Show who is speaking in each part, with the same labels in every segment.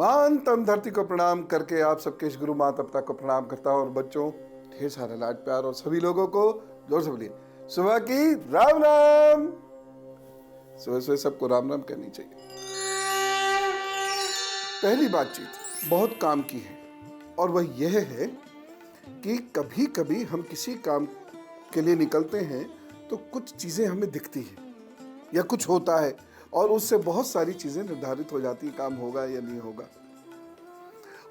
Speaker 1: मान तन धरती को प्रणाम करके आप सबके इस गुरु माता पिता को प्रणाम करता हूँ और बच्चों ढेर सारा लाड प्यार और सभी लोगों को जोर से बोलिए सुबह की राम राम। सुबह सुबह सबको राम राम करनी चाहिए। पहली बातचीत बहुत काम की है और वह यह है कि कभी कभी हम किसी काम के लिए निकलते हैं तो कुछ चीजें हमें दिखती है या कुछ होता है और उससे बहुत सारी चीजें निर्धारित हो जाती है काम होगा या नहीं होगा।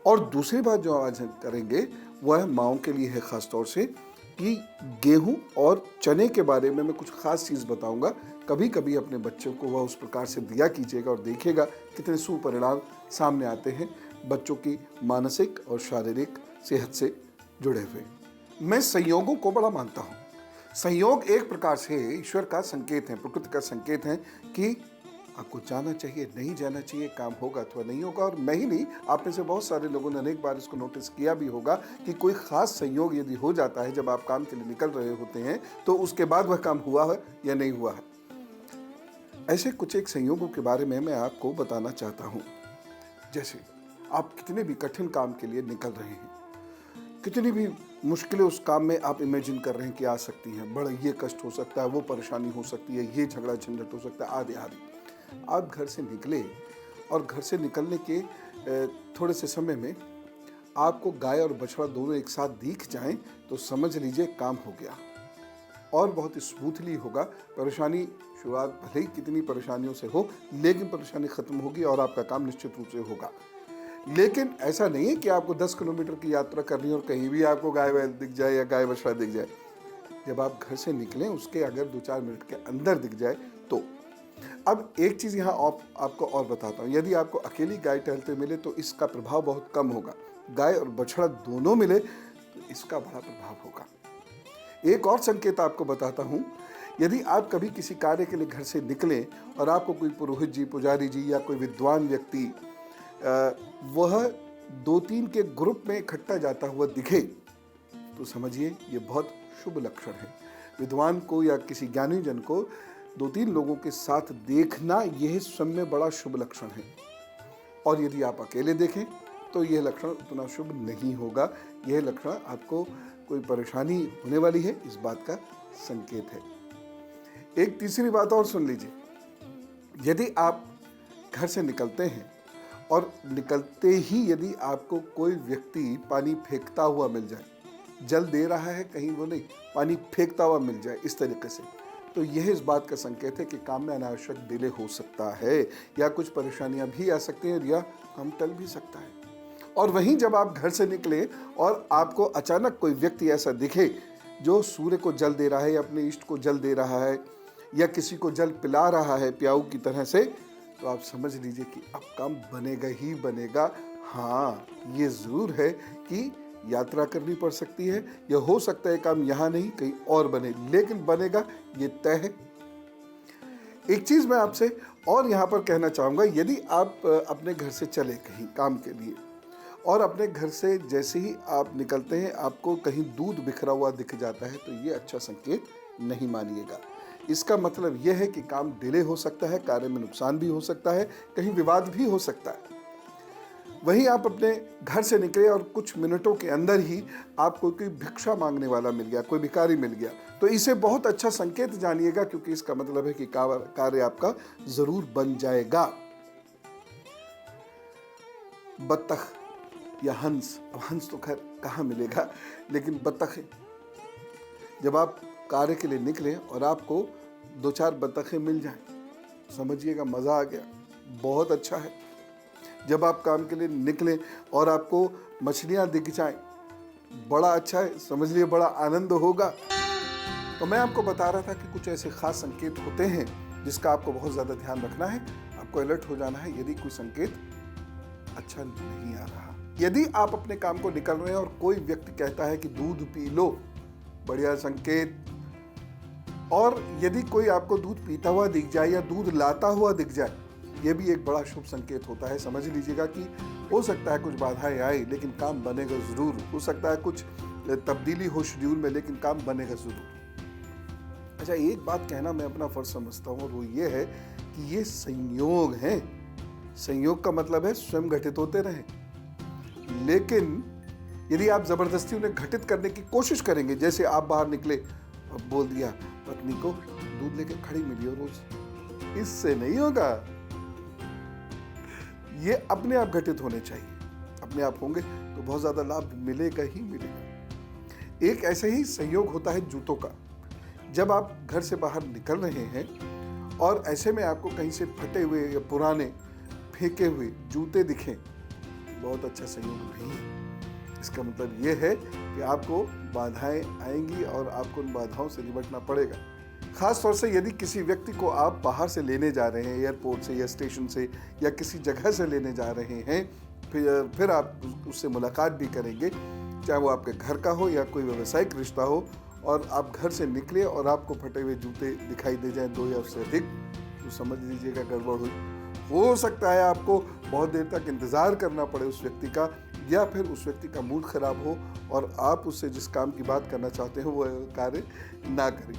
Speaker 1: और दूसरी बात जो आज हम करेंगे वह माओं के लिए है, खास तौर से कि गेहूं और चने के बारे में मैं कुछ खास चीज बताऊंगा। कभी कभी अपने बच्चों को वह उस प्रकार से दिया कीजिएगा और देखिएगा कितने सुपरिणाम सामने आते हैं बच्चों की मानसिक और शारीरिक सेहत से जुड़े हुए। मैं संयोगों को बड़ा मानता हूं। संयोग एक प्रकार से ईश्वर का संकेत है, प्रकृति का संकेत है कि आपको जाना चाहिए, नहीं जाना चाहिए, काम होगा अथवा नहीं होगा। और मैं ही नहीं, आप में से बहुत सारे लोगों ने अनेक बार इसको नोटिस किया भी होगा कि कोई खास संयोग यदि हो जाता है जब आप काम के लिए निकल रहे होते हैं तो उसके बाद वह काम हुआ है या नहीं हुआ है। ऐसे कुछ एक संयोगों के बारे में मैं आपको बताना चाहता हूं। जैसे आप कितने भी कठिन काम के लिए निकल रहे हैं, कितनी भी मुश्किलें उस काम में आप इमेजिन कर रहे हैं कि आ सकती हैं, बड़ा ये कष्ट हो सकता है, वो परेशानी हो सकती है, ये झगड़ा झंझट हो सकता है, आदि आदि। आप घर से निकले और घर से निकलने के थोड़े से समय में आपको गाय और बछड़ा दोनों एक साथ दिख जाएं तो समझ लीजिए काम हो गया और बहुत स्मूथली होगा। परेशानी शुरुआत भले ही कितनी परेशानियों से हो लेकिन परेशानी खत्म होगी और आपका काम निश्चित रूप से होगा। लेकिन ऐसा नहीं है कि आपको 10 किलोमीटर की यात्रा करनी है और कहीं भी आपको गाय बैल दिख जाए या गाय बछड़ा दिख जाए। जब आप घर से निकलें उसके अगर 2-4 मिनट के अंदर दिख जाए तो। अब एक चीज यहाँ आपको और बताता हूँ, यदि आपको अकेली गाय टहलते मिले तो इसका प्रभाव बहुत कम होगा। गाय और बछड़ा दोनों मिले तो इसका बड़ा प्रभाव होगा। एक और संकेत आपको बताता हूँ, यदि आप कभी किसी कार्य के लिए घर से निकलें और आपको कोई पुरोहित जी, पुजारी जी या कोई विद्वान व्यक्ति वह 2-3 के ग्रुप में इकट्ठा जाता हुआ दिखे तो समझिए ये बहुत शुभ लक्षण है। विद्वान को या किसी ज्ञानी जन को 2-3 लोगों के साथ देखना यह स्वयं में बड़ा शुभ लक्षण है। और यदि आप अकेले देखें तो यह लक्षण उतना शुभ नहीं होगा। यह लक्षण आपको कोई परेशानी होने वाली है इस बात का संकेत है। एक तीसरी बात और सुन लीजिए, यदि आप घर से निकलते हैं और निकलते ही यदि आपको कोई व्यक्ति पानी फेंकता हुआ मिल जाए, जल दे रहा है कहीं वो नहीं, पानी फेंकता हुआ मिल जाए इस तरीके से, तो यह इस बात का संकेत है कि काम में अनावश्यक डिले हो सकता है या कुछ परेशानियां भी आ सकती हैं या काम टल भी सकता है। और वहीं जब आप घर से निकले और आपको अचानक कोई व्यक्ति ऐसा दिखे जो सूर्य को जल दे रहा है या अपने इष्ट को जल दे रहा है या किसी को जल पिला रहा है प्याऊ की तरह से, तो आप समझ लीजिए कि अब काम बनेगा ही बनेगा। हाँ, ये जरूर है कि यात्रा करनी पड़ सकती है या हो सकता है काम यहाँ नहीं कहीं और बने, लेकिन बनेगा ये तय है। एक चीज मैं आपसे और यहाँ पर कहना चाहूँगा, यदि आप अपने घर से चले कहीं काम के लिए और अपने घर से जैसे ही आप निकलते हैं आपको कहीं दूध बिखरा हुआ दिख जाता है तो ये अच्छा संकेत नहीं मानिएगा। इसका मतलब यह है कि काम डिले हो सकता है, कार्य में नुकसान भी हो सकता है, कहीं विवाद भी हो सकता है। वहीं आप अपने घर से निकले और कुछ मिनटों के अंदर ही आपको कोई भिक्षा मांगने वाला मिल गया, कोई भिखारी मिल गया, तो इसे बहुत अच्छा संकेत जानिएगा क्योंकि इसका मतलब है कि कार्य आपका जरूर बन जाएगा। बत्तख या हंस, अब हंस तो खैर कहाँ मिलेगा, लेकिन बत्तख है। जब आप कार्य के लिए निकले और आपको 2-4 बत्तखें मिल जाएं, समझिएगा मजा आ गया, बहुत अच्छा है। जब आप काम के लिए निकले और आपको मछलियां दिख जाएं, बड़ा अच्छा है, समझ लिए बड़ा आनंद होगा। तो मैं आपको बता रहा था कि कुछ ऐसे खास संकेत होते हैं जिसका आपको बहुत ज्यादा ध्यान रखना है, आपको अलर्ट हो जाना है यदि कोई संकेत अच्छा नहीं आ रहा। यदि आप अपने काम को निकल रहे हैं और कोई व्यक्ति कहता है कि दूध पी लो, बढ़िया संकेत। और यदि कोई आपको दूध पीता हुआ दिख जाए या दूध लाता हुआ दिख जाए, यह भी एक बड़ा शुभ संकेत होता है। समझ लीजिएगा कि हो सकता है कुछ बाधाएं आए लेकिन काम बनेगा जरूर, हो सकता है कुछ तब्दीली हो शेड्यूल में लेकिन काम बनेगा जरूर। अच्छा, एक बात कहना मैं अपना फर्ज समझता हूँ और वो ये है कि ये संयोग हैं। संयोग का मतलब है स्वयं घटित होते रहें। लेकिन यदि आप जबरदस्ती उन्हें घटित करने की कोशिश करेंगे, जैसे आप बाहर निकले और बोल दिया पत्नी को दूध लेके खड़ी मिली हो रोज, इससे नहीं होगा। ये अपने आप घटित होने चाहिए। अपने आप होंगे तो बहुत ज्यादा लाभ मिलेगा ही मिलेगा। एक ऐसे ही संयोग होता है जूतों का। जब आप घर से बाहर निकल रहे हैं और ऐसे में आपको कहीं से फटे हुए या पुराने फेंके हुए जूते दिखें, बहुत अच्छा संयोग नहीं है। इसका मतलब यह है कि आपको बाधाएं आएंगी और आपको उन बाधाओं से निपटना पड़ेगा। खास तौर से यदि किसी व्यक्ति को आप बाहर से लेने जा रहे हैं, एयरपोर्ट से या स्टेशन से या किसी जगह से लेने जा रहे हैं, फिर आप उससे मुलाकात भी करेंगे, चाहे वो आपके घर का हो या कोई व्यावसायिक रिश्ता हो, और आप घर से निकले और आपको फटे हुए जूते दिखाई दे जाएं 2 या उससे अधिक, तो समझ लीजिएगा गड़बड़ हुई। हो सकता है आपको बहुत देर तक इंतजार करना पड़े उस व्यक्ति का, या फिर उस व्यक्ति का मूड खराब हो और आप उससे जिस काम की बात करना चाहते हो वो कार्य ना करें।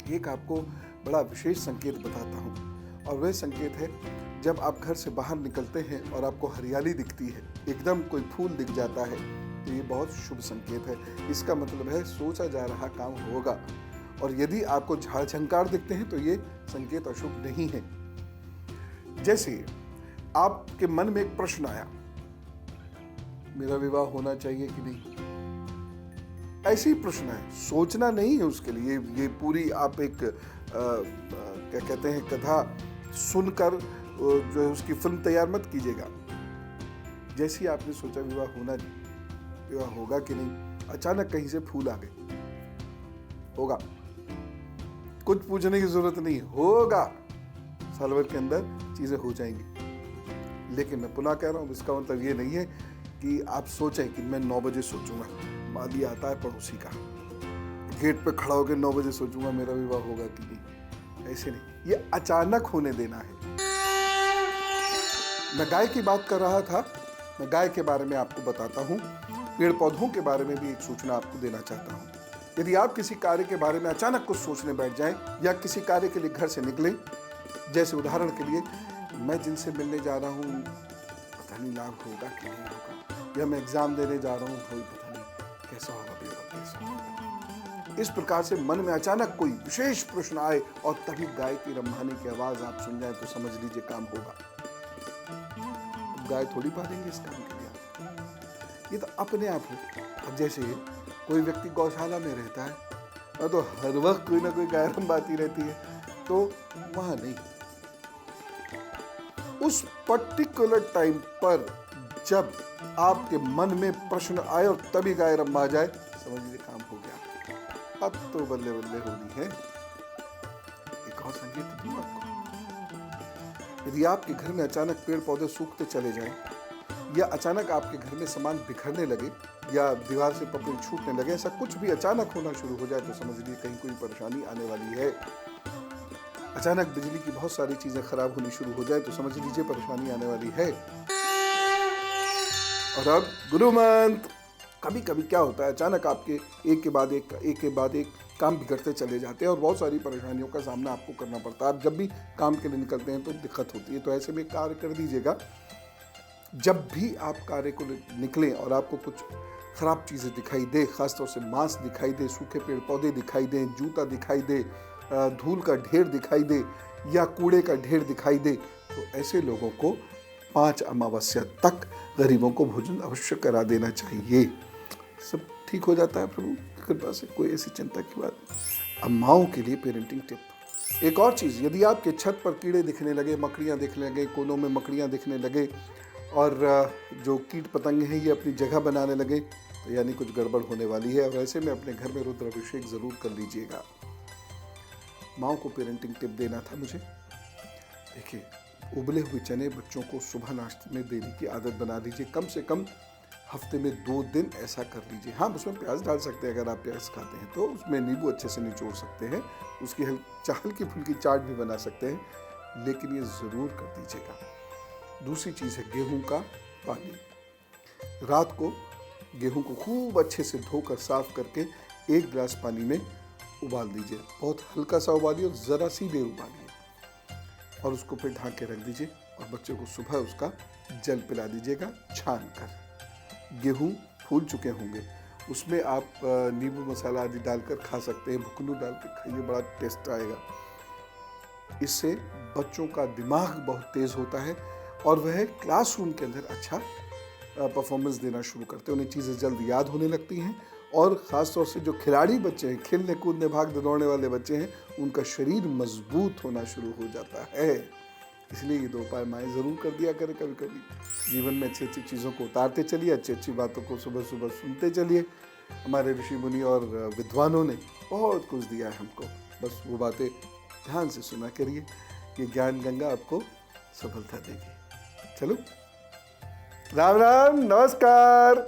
Speaker 1: एक आपको बड़ा विशेष संकेत बताता हूँ, और वह संकेत है जब आप घर से बाहर निकलते हैं और आपको हरियाली दिखती है, एकदम कोई फूल दिख जाता है, तो ये बहुत शुभ संकेत है। इसका मतलब है सोचा जा रहा काम होगा। और यदि आपको झाड़ झंकार दिखते हैं तो ये संकेत अशुभ नहीं है। जैसे आपके मन में एक प्रश्न आया, मेरा विवाह होना चाहिए कि नहीं, ऐसे ही प्रश्न है, सोचना नहीं है उसके लिए। ये पूरी आप एक क्या कहते हैं कथा सुनकर जो है उसकी फिल्म तैयार मत कीजिएगा। जैसे ही आपने सोचा विवाह होगा कि नहीं, अचानक कहीं से फूल आ गए, होगा। कुछ पूछने की जरूरत नहीं, होगा। साल भर के अंदर चीजें हो जाएंगी। लेकिन मैं पुनः कह रहा हूं, इसका मतलब ये नहीं है कि आप सोचें कि मैं 9 बजे सोचूंगा। माली आता है पड़ोसी का, गेट पे खड़ा होकर 9 बजे सोचूंगा मेरा विवाह होगा कि नहीं, ऐसे नहीं। ये अचानक होने देना है। मैं गाय की बात कर रहा था, मैं गाय के बारे में आपको बताता हूं। पेड़ पौधों के बारे में भी एक सूचना आपको देना चाहता हूं। यदि आप किसी कार्य के बारे में अचानक कुछ सोचने बैठ जाएं या किसी कार्य के लिए घर से निकलें, जैसे उदाहरण के लिए मैं जिनसे मिलने जा रहा हूं पता नहीं लाभ होगा कि नहीं होगा, या मैं एग्जाम देने जा रहा हूं पता नहीं कैसा होगा पेपर, कैसा होगा। इस प्रकार से मन में अचानक कोई विशेष प्रश्न आए और तभी गाय की रम्भाने की आवाज आप सुन जाए तो समझ लीजिए काम होगा। गाय थोड़ी पालेंगे इस काम के लिए, ये तो अपने आप हो। अब जैसे कोई व्यक्ति गौशाला में रहता है तो हर वक्त कोई ना कोई गाय रंभाती रहती है, तो वहां नहीं, उस पर्टिकुलर टाइम पर जब आपके मन में प्रश्न आए और तभी गाय रंभा जाए, समझ लीजिए काम हो गया। अब तो बल्ले बल्ले होनी है। एक और संकेत दूं आपको, यदि आपके घर में अचानक पेड़ पौधे सूखते चले जाएं, या अचानक आपके घर में सामान बिखरने लगे, या दीवार से पपड़ी छूटने लगे, ऐसा कुछ भी अचानक होना शुरू हो जाए तो समझ लीजिए कहीं कोई परेशानी आने वाली है। अचानक बिजली की बहुत सारी चीजें खराब होनी शुरू हो जाए तो समझ लीजिए परेशानी आने वाली है। और अब गुरु मंत्र। कभी कभी क्या होता है, अचानक आपके एक के बाद एक काम बिगड़ते चले जाते हैं और बहुत सारी परेशानियों का सामना आपको करना पड़ता है। आप जब भी काम के लिए निकलते हैं तो दिक्कत होती है, तो ऐसे में कार्य कर दीजिएगा। जब भी आप कार्य को निकलें और आपको कुछ खराब चीजें दिखाई दे, खासतौर से मांस दिखाई दे, सूखे पेड़ पौधे दिखाई दे, जूता दिखाई दे, धूल का ढेर दिखाई दे या कूड़े का ढेर दिखाई दे, तो ऐसे लोगों को 5 अमावस्या तक गरीबों को भोजन अवश्य करा देना चाहिए। सब ठीक हो जाता है प्रभु की कृपा से, कोई ऐसी चिंता की बात नहीं। अब माओं के लिए पेरेंटिंग टिप। एक और चीज़, यदि आपके छत पर कीड़े दिखने लगे, मकड़ियाँ दिखने लगे, कोनों में मकड़ियाँ दिखने लगे और जो कीट पतंगे हैं ये अपनी जगह बनाने लगे, तो यानी कुछ गड़बड़ होने वाली है। और ऐसे में अपने घर में रुद्राभिषेक जरूर कर लीजिएगा। माओ को पेरेंटिंग टिप देना था मुझे। देखिए, उबले हुए चने बच्चों को सुबह नाश्ते में देने की आदत बना दीजिए। कम से कम हफ्ते में 2 दिन ऐसा कर लीजिए। हाँ, उसमें प्याज डाल सकते हैं, अगर आप प्याज खाते हैं तो उसमें नींबू अच्छे से निचोड़ सकते हैं, उसकी हल्की फुल्की चाट भी बना सकते हैं, लेकिन ये ज़रूर कर दीजिएगा। दूसरी चीज़ है गेहूं का पानी। रात को गेहूं को खूब अच्छे से धोकर साफ करके 1 गिलास पानी में उबाल दीजिए। बहुत हल्का सा उबालिए और ज़रा सी देर उबालिए और उसको फिर ढक के रख दीजिए और बच्चे को सुबह उसका जल पिला दीजिएगा छान कर। गेहूँ फूल चुके होंगे, उसमें आप नींबू मसाला आदि डालकर खा सकते हैं, भुकनू डाल के खाइए, बड़ा टेस्ट आएगा। इससे बच्चों का दिमाग बहुत तेज़ होता है और वह क्लासरूम के अंदर अच्छा परफॉर्मेंस देना शुरू करते हैं, उन्हें चीज़ें जल्द याद होने लगती हैं। और ख़ास तौर से जो खिलाड़ी बच्चे हैं, खेलने कूदने भागने दौड़ने वाले बच्चे हैं, उनका शरीर मजबूत होना शुरू हो जाता है। इसलिए ये 2 उपाय माएँ ज़रूर कर दिया करें कभी कभी। जीवन में अच्छी अच्छी चीज़ों को उतारते चलिए, अच्छी अच्छी बातों को सुबह सुबह सुनते चलिए। हमारे ऋषि मुनि और विद्वानों ने बहुत कुछ दिया है हमको, बस वो बातें ध्यान से सुना करिए। ये ज्ञान गंगा आपको सफलता देगी। चलो, राम राम, नमस्कार।